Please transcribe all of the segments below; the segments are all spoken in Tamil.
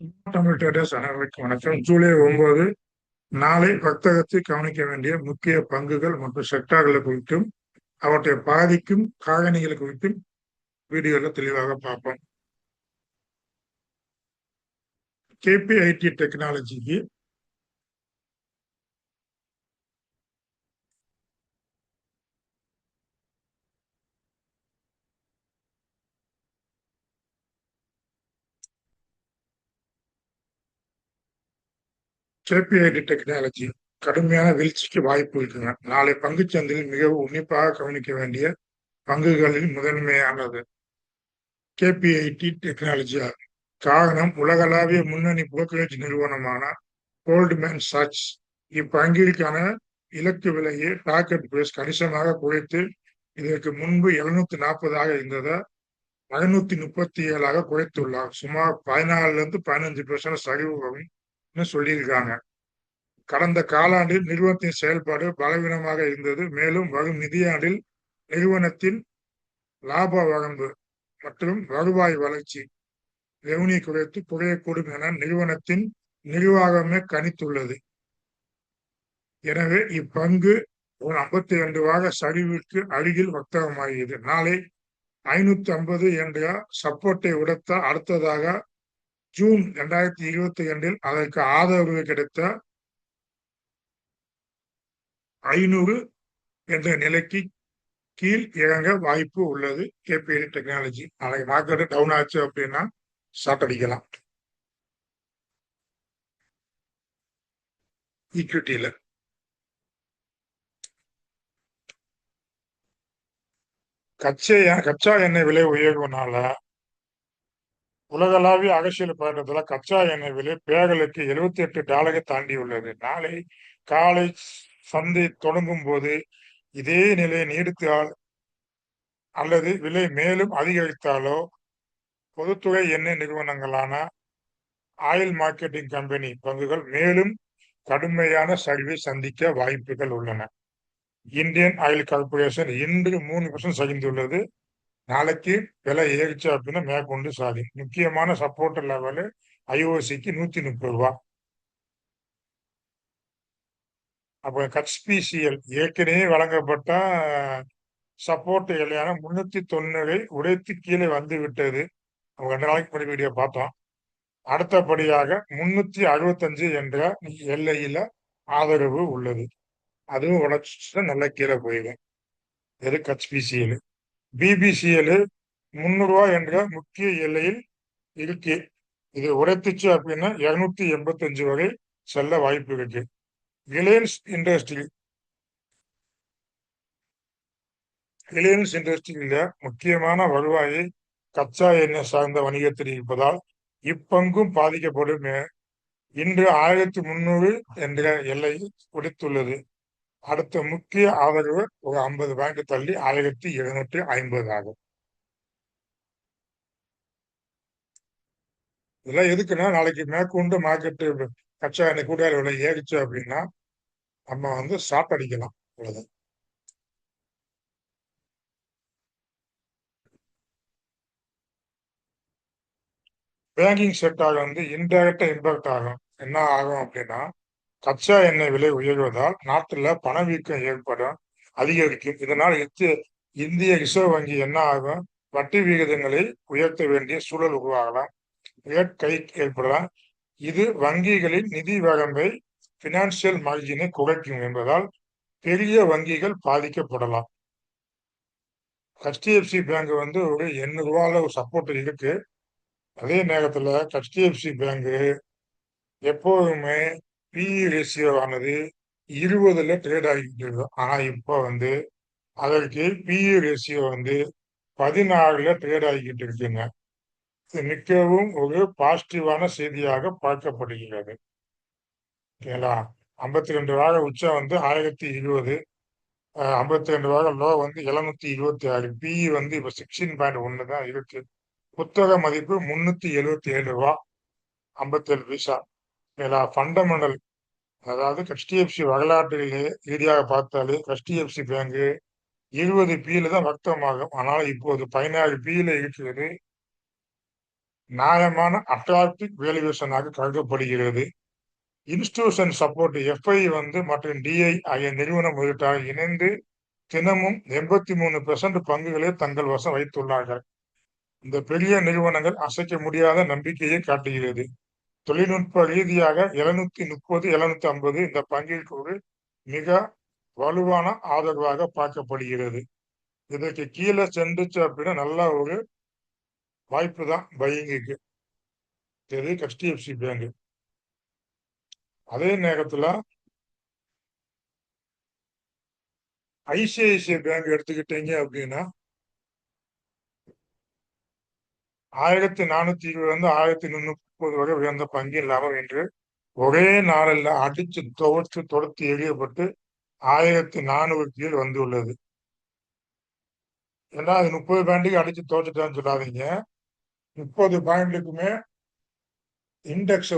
தமிழ் ட்ரேடர்ஸ் அனைவருக்கும் வணக்கம். ஜூலை 9 நாளை வர்த்தகத்தை கவனிக்க வேண்டிய முக்கிய பங்குகள் மற்றும் செக்டார்கள் குறித்தும் அவற்றை பாதிக்கும் காரணிகள் குறித்தும் வீடியோல தெளிவாக பார்ப்போம். கேபிஐடி டெக்னாலஜிக்கு கேபிஐடி டெக்னாலஜி கடுமையான வீழ்ச்சிக்கு வாய்ப்பு இருக்குங்க. நாளை பங்குச்சந்தையில் மிகவும் உன்னிப்பாக கவனிக்க வேண்டிய பங்குகளில் முதன்மையானது கேபிஐடி டெக்னாலஜி ஆகும். காரணம், உலகளாவிய முன்னணி புரோக்கரேஜ் நிறுவனமான கோல்ட்மேன் சாட்ஸ் இப்பங்கிற்கான இலக்கு விலையை டார்கெட் பிரைஸ் கணிசமாக குறைத்து இதற்கு முன்பு 740 இருந்ததை 537 குறைத்துள்ளார். சுமார் 14-15% சரிவு வரும்னு சொல்லியிருக்காங்க. கடந்த காலாண்டில் நிறுவனத்தின் செயல்பாடு பலவீனமாக இருந்தது. மேலும் வரும் நிதியாண்டில் நிறுவனத்தின் லாப வரம்பு மற்றும் வருவாய் வளர்ச்சி ரெவன்யூ குறையக்கூடும் என நிறுவனத்தின் நிர்வாகமே கணித்துள்ளது. எனவே இப்பங்கு ஒரு 52 சரிவுக்கு அருகில் வர்த்தகமாகியது. நாளை 550 என்ற சப்போர்ட்டை உடைத்த அடுத்ததாக ஜூன் 2022 அதற்கு ஆதரவு கிடைத்த 500 என்ற நிலைக்கு கீழ் இறங்க வாய்ப்பு உள்ளது. கேபிஐடி டெக்னாலஜி நாளைக்கு மார்க்கெட் டவுன் ஆச்சு அப்படின்னா ஷார்ட் அடிக்கலாம். ஈக்விட்டியில கச்சா எண்ணெய் விலை உயர்வுனால உலகளாவிய அரசியல் பதட்டத்துல கச்சா எண்ணெய் விலை பேரலுக்கு $78 தாண்டி உள்ளது. நாளை காலை சந்தை தொடங்கும் போது இதே நிலை நீடித்தால் அல்லது விலை மேலும் அதிகரித்தாலோ பொதுத்துறை எண்ணெய் நிறுவனங்களான ஆயில் மார்க்கெட்டிங் கம்பெனி பங்குகள் மேலும் கடுமையான சரிவை சந்திக்க வாய்ப்புகள் உள்ளன. இந்தியன் ஆயில் கார்பரேஷன் இன்று 3% சரிந்துள்ளது. நாளைக்கு விலை ஏறிச்சு அப்படின்னா மேற்கொண்டு சாதி. முக்கியமான சப்போர்ட் லெவலு ஐஓசிக்கு $130. அப்போ ஹெச்பிசிஎல் ஏற்கனவே வழங்கப்பட்ட சப்போர்ட் எல்லையான 390 உடைத்து கீழே வந்து விட்டது. அவங்க 2 நாளைக்கு முன்னாடி வீடியோ பார்த்தோம். அடுத்தபடியாக 365 என்ற எல்லையில ஆதரவு உள்ளது. அதுவும் உடைச்சு நல்லா கீழே போயிடும். இது ஹெச்பிசிஎல். பிபிசிஎல் $300 என்ற முக்கிய எல்லையில் இருக்கு. இது உடைத்துச்சு அப்படின்னா 285 வரை செல்ல வாய்ப்பு இருக்கு. ரிலையன்ஸ் இண்டஸ்ட்ரியில முக்கியமான வருவாயை கச்சா எண்ணெய் சார்ந்த வணிகத்தில் இருப்பதால் இப்பங்கும் பாதிக்கப்படும். இன்று 1300 என்ற எல்லையை உடைத்துள்ளது. அடுத்த முக்கிய ஆதரவு ஒரு 50 பேங்க் தள்ளி 1750 ஆகும். இதெல்லாம் எதுக்குன்னா, நாளைக்கு மேற்கொண்டு மார்க்கெட்டு கச்சா எண்ணெய் கூடாத விலை ஏறிச்சு அப்படின்னா நம்ம ஷார்ட் அடிக்கலாம். அவ்வளவுதான். பேங்கிங் செக்டார் இன்டைரக்டா இம்பாக்ட் ஆகும். என்ன ஆகும் அப்படின்னா, கச்சா எண்ணெய் விலை உயர்வதால் நாட்டுல பணவீக்கம் ஏற்படும், அதிகரிக்கும். இதனால் இந்திய ரிசர்வ் வங்கி என்ன ஆகும், வட்டி விகிதங்களை உயர்த்த வேண்டிய சூழல் உருவாகலாம், ரேட் கை ஏற்படலாம். இது வங்கிகளின் நிதி வரம்பை பினான்சியல் மார்ஜினை குறைக்கும் என்பதால் பெரிய வங்கிகள் பாதிக்கப்படலாம். HDFC பேங்க் ஒரு $800 ஒரு சப்போர்ட் இருக்கு. அதே நேரத்துல HDFC பேங்க் எப்போதுமே பிஇ ரேஷியோ ஆனது 20ல ட்ரேட் ஆகிட்டு இருக்கும். ஆனா இப்போ அதற்கு பிஇ ரேஷியோ 16ல ட்ரேட் ஆகிக்கிட்டு இருக்குங்க. இது மிகவும் ஒரு பாசிட்டிவான செய்தியாக பார்க்கப்படுகிறது. ஓகேங்களா? 52 உச்சம் 1020, 52 லோ 726. பிஇ இப்போ 16.1 தான் இருக்கு. புத்தக மதிப்பு $377, 57 பைசா. ஃபண்டமெண்டல், அதாவது HDFC வரலாற்றிலே ரீதியாக பார்த்தாலே HDFC பேங்க் 20 பியில தான் வர்த்தகமாகும். ஆனால் இப்போது 16 பியில இருக்கிறது. நியாயமான அட்ராக்டிவ் வேல்யூவேஷனாக கருதப்படுகிறது. இன்ஸ்டிடியூஷன் சப்போர்ட் எஃப்ஐ மற்றும் டிஐ ஆகிய நிறுவன முதலீட்டாளர் இணைந்து தினமும் 83% பங்குகளை தங்கள் வசம் வைத்துள்ளார்கள். இந்த பெரிய நிறுவனங்கள் அசைக்க முடியாத நம்பிக்கையை காட்டுகிறது. தொழில்நுட்ப ரீதியாக 730, 750 இந்த பங்கிற்கு ஒரு மிக வலுவான ஆதரவாக பார்க்கப்படுகிறது. இதற்கு கீழே சென்றுச்சு அப்படின்னா நல்ல ஒரு வாய்ப்பு தான் பையிங்குக்கு. இது HDFC பேங்க். அதே நேரத்துல ஐசிஐசிஐ பேங்க் எடுத்துக்கிட்டீங்க அப்படின்னா 1420 1330 வரை உயர்ந்த பங்கின் லாபம் என்று ஒரே நாளில் அடிச்சு தொடுத்து எறியப்பட்டு 1400 கீழ் வந்துள்ளது. ஏன்னா அது 30 பாயிண்ட்டுக்கு அடிச்சு தோற்றுட்டான்னு சொல்லாதீங்க. 30 பாயிண்ட்டுக்குமே இண்டெக்ஸ்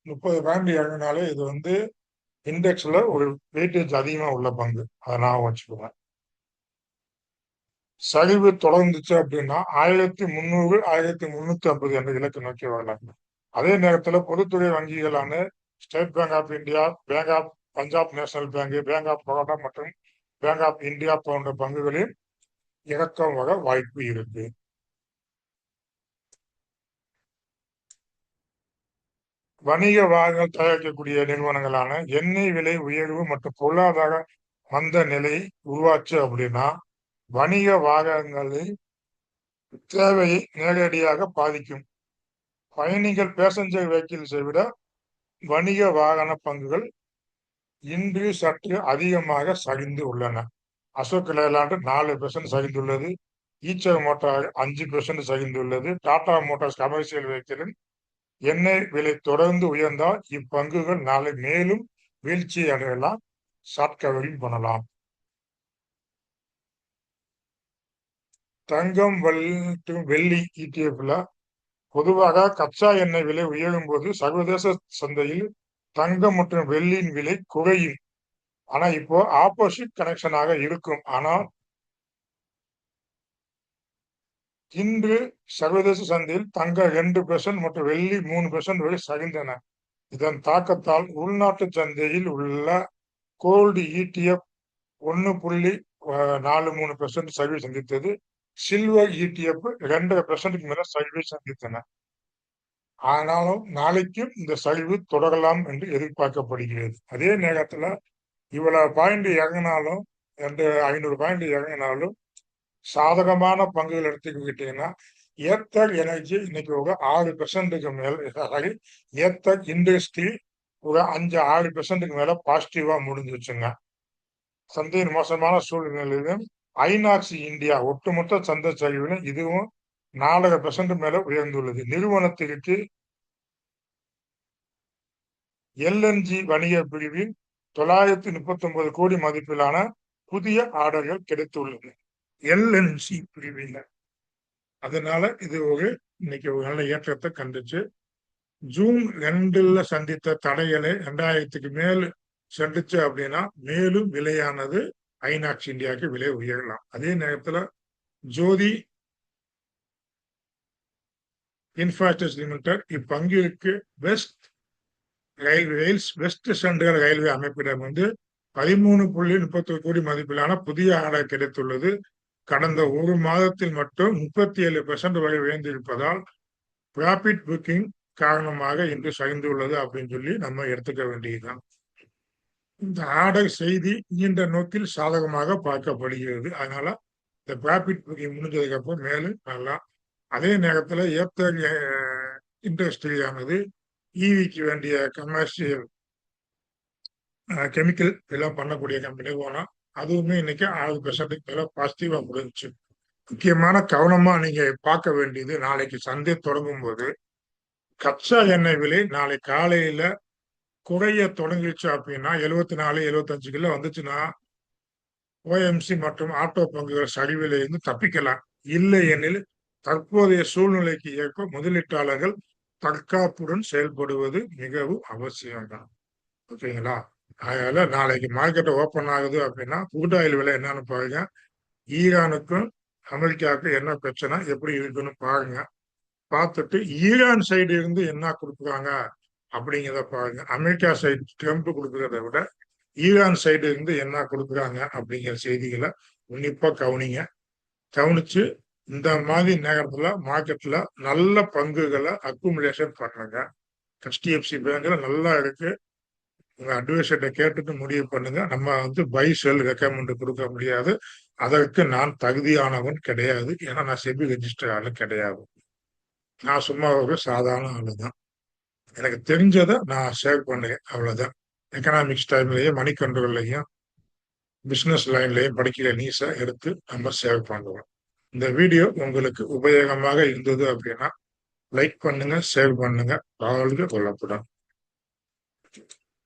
30 பாயிண்ட் இறங்கினாலே இது இண்டெக்ஸ்ல ஒரு வெயிட்டேஜ் அதிகமா உள்ள பங்கு. அதை நான் வச்சுக்குவேன். சரிவு தொடர்ந்துச்சு அப்படின்னா 1300, 1350 என்ற இலக்கு நோக்கி வரலாம். அதே நேரத்தில் பொதுத்துறை வங்கிகளான state bank of India, bank of Punjab national bank, bank of Baroda மற்றும் பேங்க் ஆஃப் இந்தியா போன்ற பங்குகளில் இறக்கம் வர வாய்ப்பு இருக்கு. வணிக வாகனங்கள் தயாரிக்கக்கூடிய நிறுவனங்களான எண்ணெய் விலை உயர்வு மற்றும் பொருளாதார மந்த நிலை உருவாச்சு அப்படின்னா வணிக வாகனங்களில் தேவையை நேரடியாக பாதிக்கும். பயணிகள் பேசஞ்சர் வெஹிக்கிள்ஸை விட வணிக வாகன பங்குகள் இன்று சற்று அதிகமாக சரிந்து உள்ளன. அசோக் லேலாண்ட் 4% சரிந்துள்ளது. ஈச்சர் மோட்டார் 5% சரிந்துள்ளது. டாடா மோட்டார்ஸ் கமர்ஷியல் வெஹிக்கிளின் எண்ணெய் விலை தொடர்ந்து உயர்ந்தால் இப்பங்குகள் நாளை மேலும் வீழ்ச்சி அடையலாம். ஷார்ட் கவரிங் பண்ணலாம். தங்கம் மற்றும் வெள்ளி ETF பொதுவாக கச்சா எண்ணெய் விலை உயரும் போது சர்வதேச சந்தையில் தங்கம் மற்றும் வெள்ளியின் விலை குறையும். ஆனா இப்போ ஆப்போசிட் கனெக்ஷனாக இருக்கும். ஆனால் இன்று சர்வதேச சந்தையில் தங்கம் 2% மற்றும் வெள்ளி 3% வரை சரிந்தன. இதன் தாக்கத்தால் உள்நாட்டு சந்தையில் உள்ள கோல்டு ETF 1.43% சரிவை சந்தித்தது. சில்வர் ETF 2.5% மேல சரிவை சந்தித்தன. ஆனாலும் நாளைக்கும் இந்த சரிவு தொடரலாம் என்று எதிர்பார்க்கப்படுகிறது. அதே நேரத்துல இவ்வளவு பாயிண்ட் இறங்கினாலும் 500 பாயிண்ட் இறங்கினாலும் சாதகமான பங்குகள் எடுத்துக்கிட்டீங்கன்னா ஏத்தர் எனர்ஜி இன்னைக்கு ஒரு 6%க்கு மேல, ஏத்தர் இண்டஸ்ட்ரி ஒரு 5-6%க்கு மேல பாசிட்டிவா முடிஞ்சிச்சுங்க. சந்தையின் மோசமான சூழ்நிலையிலும் ஐநாக்ஸ் இந்தியா ஒட்டுமொத்த சந்தை சரிவிலும் இதுவும் 4% மேல உயர்ந்துள்ளது. நிறுவனத்திற்கு LNG வணிக பிரிவில் 939 கோடி மதிப்பிலான புதிய ஆர்டர்கள் கிடைத்துள்ளது. LNG பிரிவில். அதனால இது இன்னைக்கு ஒரு நல்ல ஏற்றத்தை கண்டுச்சு. ஜூன் 2 சந்தித்த தடைகளை 2000க்கு மேல் சென்றுச்சு அப்படின்னா மேலும் விலையானது ஐநாக்ஸ் இந்தியாவுக்கு விலை உயரலாம். அதே நேரத்தில் ஜோதி இன்ஃப்ராஸ்ட்ரக்சர் லிமிடெட் இப்பங்கிற்கு வெஸ்ட் சென்ட்ரல் ரயில்வே அமைப்பிடம் 13.31 கோடி மதிப்பிலான புதிய ஆர்டர் கிடைத்துள்ளது. கடந்த ஒரு மாதத்தில் மட்டும் 37% வரை உயர்ந்திருப்பதால் ப்ராஃபிட் புக்கிங் காரணமாக இன்று சரிந்துள்ளது அப்படின்னு சொல்லி நம்ம எடுத்துக்க வேண்டியதுதான். இந்த ஆர்டர் செய்தி நீண்ட நோக்கில் சாதகமாக பார்க்கப்படுகிறது. அதனால இந்த ப்ராஃபிட் புக்கிங் முடிஞ்சதுக்கு அப்புறம் மேலும் நல்லா. அதே நேரத்தில் ஏத்தர் இண்டஸ்ட்ரியானது ஈவிக்கு வேண்டிய கமர்ஷியல் கெமிக்கல் எல்லாம் பண்ணக்கூடிய கம்பெனி போனால் அதுவுமே இன்னைக்கு 6%க்கு மேல பாசிட்டிவா முடிஞ்சிச்சு. முக்கியமான கவனமா நீங்க பார்க்க வேண்டியது நாளைக்கு சந்தை தொடங்கும் போது கச்சா எண்ணெய் விலை நாளை காலையில குறைய தொடங்கிடுச்சு அப்படின்னா 74, 75 கிலோ வந்துச்சுன்னா OMC மற்றும் ஆட்டோ பங்குகள் சரிவில இருந்து தப்பிக்கலாம். இல்லை எனில் தற்போதைய சூழ்நிலைக்கு ஏற்ப முதலீட்டாளர்கள் தற்காப்புடன் செயல்படுவது மிகவும் அவசியம்தான். ஓகேங்களா? அதனால நாளைக்கு மார்க்கெட்டை ஓப்பன் ஆகுது அப்படின்னா crude oil விலை என்னன்னு பாருங்க. ஈரானுக்கும் அமெரிக்காவுக்கும் என்ன பிரச்சனை எப்படி இருக்குன்னு பாருங்க. பார்த்துட்டு ஈரான் சைடு இருந்து என்ன கொடுக்குறாங்க அப்படிங்கிறத பாருங்க. அமெரிக்கா சைடு ட்ரம்ப் கொடுக்கறத விட ஈரான் சைடு இருந்து என்ன கொடுக்குறாங்க அப்படிங்கிற செய்திகளை உன்னிப்பா கவனிங்க. கவனிச்சு இந்த மாதிரி நேரத்துல மார்க்கெட்ல நல்ல பங்குகளை அக்குமுலேஷன் பண்ணுங்க. HDFC பேங்க்ல நல்லா இருக்கு. உங்க அட்வைசர்கிட்ட கேட்டுட்டு முடிவு பண்ணுங்க. நம்ம பை செல் ரெக்கமெண்ட் கொடுக்க முடியாது. அதற்கு நான் தகுதியானவன் கிடையாது. ஏன்னா நான் செபி ரெஜிஸ்டர் ஆளு கிடையாது. நான் சும்மா ஒரு சாதாரண ஆளுதான். எனக்கு தெரிஞ்சதை நான் ஷேர் பண்ணுறேன், அவ்வளவுதான். எக்கனாமிக்ஸ் டைம்லயும் மணி கண்ட்ரோல்லையும் பிசினஸ் லைன்லயும் படிக்கிற நியூஸை எடுத்து நம்ம ஷேர் பண்ணுவோம். இந்த வீடியோ உங்களுக்கு உபயோகமாக இருந்தது அப்படின்னா லைக் பண்ணுங்க, ஷேர் பண்ணுங்க. வாழ்க வளமுடன்.